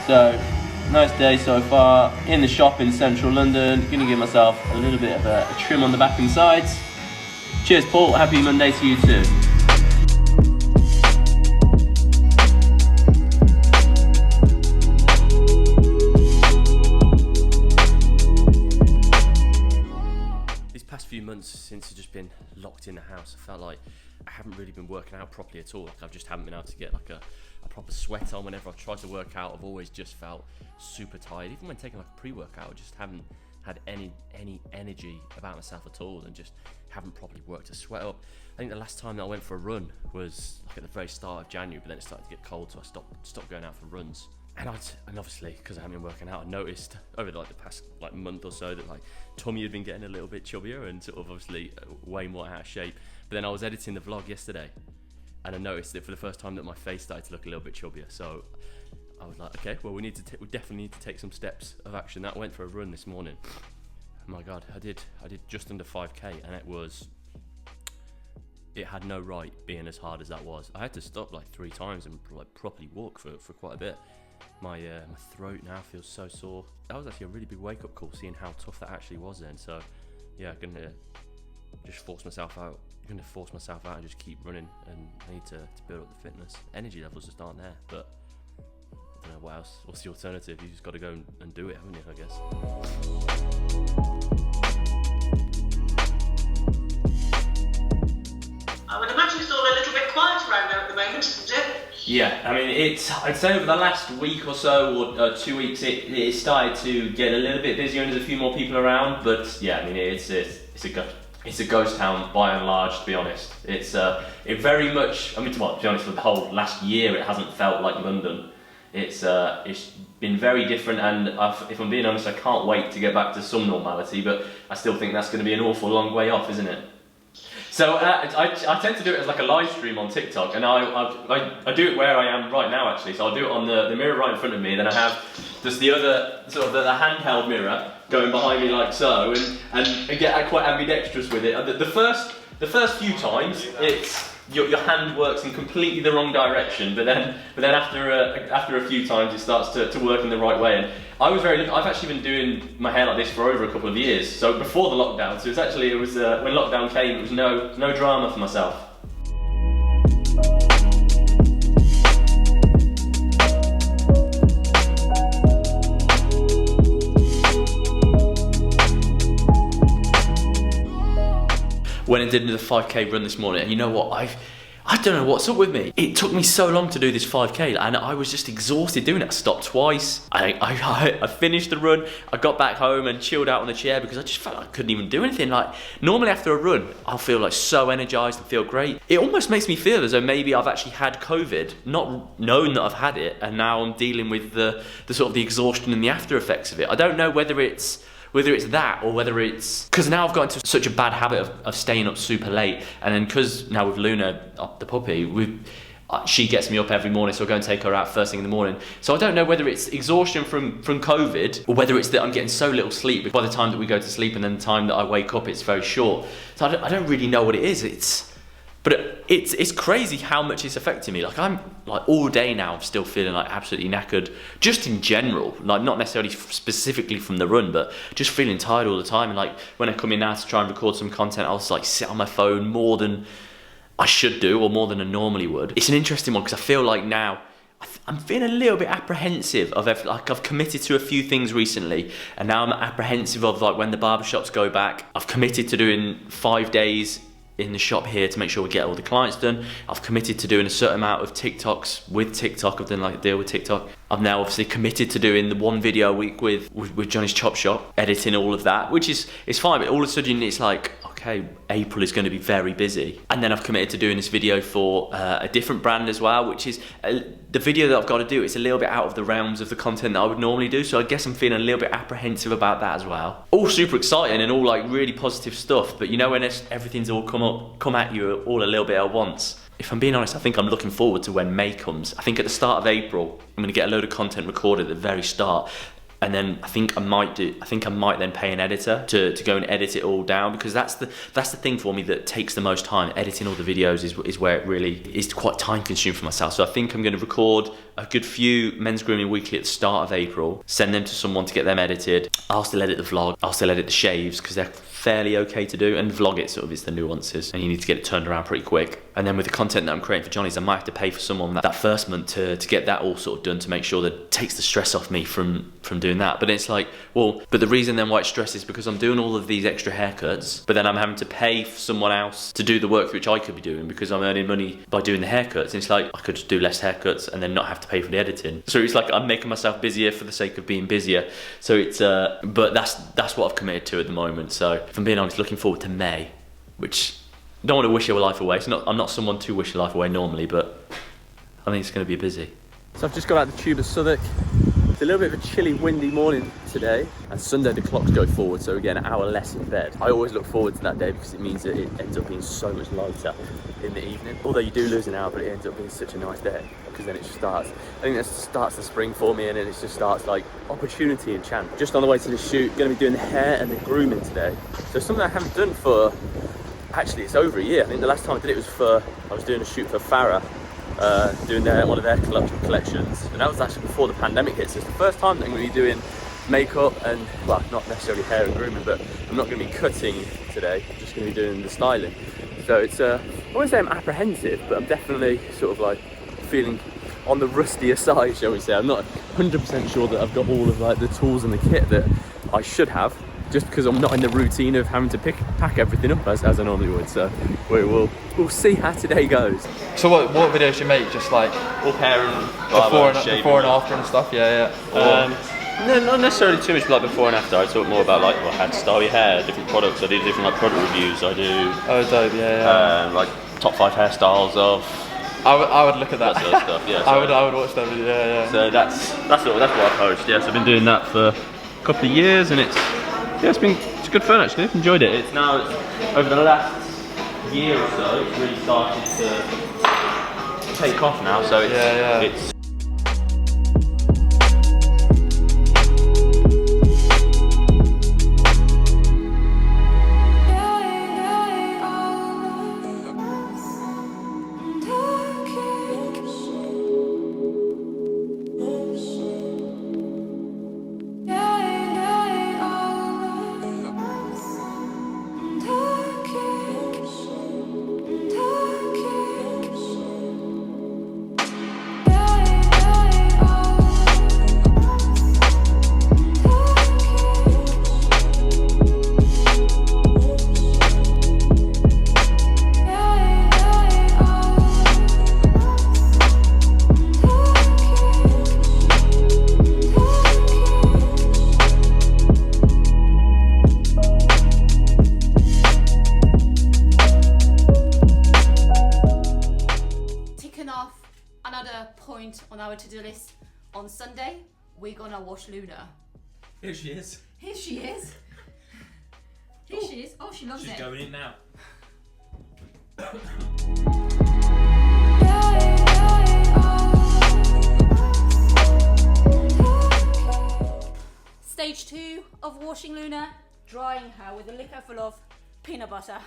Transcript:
So, nice day so far in the shop in central London. Gonna give myself a little bit of a trim on the back and sides. Cheers Paul, happy Monday to you too. These past few months since I've just been locked in the house, I felt like I haven't really been working out properly at all. Like I just haven't been able to get like a proper sweat on. Whenever I've tried to work out, I've always just felt super tired. Even when taking like a pre-workout, I just haven't had any energy about myself at all, and just haven't properly worked to sweat up. I think the last time that I went for a run was like at the very start of January, but then it started to get cold, so I stopped going out for runs. And obviously, because I haven't been working out, I noticed over like the past like month or so that like tummy had been getting a little bit chubbier and sort of obviously way more out of shape. But then I was editing the vlog yesterday, and I noticed that for the first time that my face started to look a little bit chubbier. So I was like, okay, well we definitely need to take some steps of action. That I went for a run this morning. Oh my God, I did just under 5k, and it had no right being as hard as that was. I had to stop like 3 times and like properly walk for quite a bit. My throat now feels so sore. That was actually a really big wake up call, seeing how tough that actually was then. So yeah, I'm gonna just force myself out. I'm gonna force myself out and just keep running, and I need to build up the fitness. Energy levels just aren't there, but I don't know what else. What's the alternative? You just got to go and do it, haven't you, I guess. I would imagine it's all a little bit quiet around there at the moment, isn't it? Yeah, I mean, I'd say over the last week or so, or 2 weeks, it started to get a little bit busier and there's a few more people around, but yeah, I mean, it's a ghost town by and large, to be honest. It very much, I mean, to be honest, for the whole last year, it hasn't felt like London. It's been very different, and if I'm being honest, I can't wait to get back to some normality, but I still think that's going to be an awful long way off, isn't it? So I tend to do it as like a live stream on TikTok, and I do it where I am right now actually. So I'll do it on the mirror right in front of me, and then I have just the other sort of the handheld mirror going behind me like so, and get quite ambidextrous with it. The first few times it's your hand works in completely the wrong direction, but then after a few times it starts to work in the right way. And I've actually been doing my hair like this for over a couple of years. So before the lockdown, so it was when lockdown came, it was no drama for myself. Went and did the 5k run this morning, and you know what, I don't know what's up with me. It took me so long to do this 5k, and I was just exhausted doing it. I stopped twice. I finished the run. I got back home and chilled out on the chair because I just felt like I couldn't even do anything. Like normally after a run, I'll feel like so energized and feel great. It almost makes me feel as though maybe I've actually had COVID, not known that I've had it, and now I'm dealing with the sort of the exhaustion and the after effects of it. I don't know whether it's that, or whether it's because now I've got into such a bad habit of staying up super late, and then because now with Luna, the puppy, she gets me up every morning, so I go and take her out first thing in the morning. So I don't know whether it's exhaustion from COVID, or whether it's that I'm getting so little sleep by the time that we go to sleep, and then the time that I wake up it's very short. So I don't really know what it is. But it's crazy how much it's affecting me. Like I'm like all day now, I'm still feeling like absolutely knackered, just in general, like not necessarily specifically from the run, but just feeling tired all the time. And like when I come in now to try and record some content, I'll just like sit on my phone more than I should do, or more than I normally would. It's an interesting one because I feel like now I'm feeling a little bit apprehensive of like I've committed to a few things recently, and now I'm apprehensive of like when the barbershops go back. I've committed to doing 5 days in the shop here to make sure we get all the clients done. I've committed to doing a certain amount of TikToks with TikTok. I've done like a deal with TikTok. I've now obviously committed to doing the 1 video a week with Johnny's Chop Shop, editing all of that, which is fine, but all of a sudden it's like, okay, April is going to be very busy. And then I've committed to doing this video for a different brand as well, which is the video that I've got to do. It's a little bit out of the realms of the content that I would normally do, so I guess I'm feeling a little bit apprehensive about that as well. All super exciting and all like really positive stuff, but you know when everything's all come at you all a little bit at once. If I'm being honest, I think I'm looking forward to when May comes. I think at the start of April, I'm going to get a load of content recorded at the very start. And then I think I might then pay an editor to go and edit it all down, because that's the thing for me that takes the most time. Editing all the videos is where it really is quite time consuming for myself. So I think I'm going to record a good few men's grooming weekly at the start of April, send them to someone to get them edited. I'll still edit the vlog, I'll still edit the shaves because they're fairly okay to do, and vlog it sort of is the nuances, and you need to get it turned around pretty quick. And then with the content that I'm creating for Johnny's, I might have to pay for someone that first month to get that all sort of done, to make sure that it takes the stress off me from doing that. But it's like, well, but the reason then why it's stress is because I'm doing all of these extra haircuts, but then I'm having to pay for someone else to do the work which I could be doing, because I'm earning money by doing the haircuts. And it's like, I could just do less haircuts and then not have to pay for the editing. So it's like I'm making myself busier for the sake of being busier. So it's but that's what I've committed to at the moment. So if I'm being honest, looking forward to May, which I don't want to wish your life away. I'm not someone to wish your life away normally, but I think it's going to be busy. So I've just got out the tube of Southwark. It's a little bit of a chilly, windy morning today, and Sunday the clocks go forward, so we get an hour less in bed. I always look forward to that day because it means that it ends up being so much lighter in the evening. Although you do lose an hour, but it ends up being such a nice day because then it just starts. I think that starts the spring for me, and then it just starts like opportunity and chance. Just on the way to the shoot, going to be doing the hair and the grooming today. So something I haven't done for, actually it's over a year. I think the last time I did it was I was doing a shoot for Farrah. Doing one of their collections, and that was actually before the pandemic hit. So it's the first time that I'm going to be doing makeup and, well, not necessarily hair and grooming, but I'm not going to be cutting today. I'm just going to be doing the styling. So it's I won't say I'm apprehensive, but I'm definitely sort of like feeling on the rustier side, shall we say. I'm not 100% sure that I've got all of like the tools and the kit that I should have, just because I'm not in the routine of having to pack everything up as I normally would. So we'll see how today goes. So what videos do you make? Just like All hair and before and after and stuff? Yeah. No, not necessarily too much like before and after. I talk more about like how to style your hair, different products. I do different like product reviews. I do. Oh, dope. Yeah. Like top 5 hairstyles of. I would look at that. Sort of stuff. Yeah. So, I would watch that video. Yeah. So that's what I post. Yes, I've been doing that for a couple of years, and it's good fun actually. I've enjoyed it. It's now over the last year or so, it's really started to take off now. So it's on our to-do list. On Sunday, we're gonna wash Luna. here she is. Here she is. Here she is. Oh, she loves it. She's going in now. Stage 2 of washing Luna, drying her with a liquor full of peanut butter.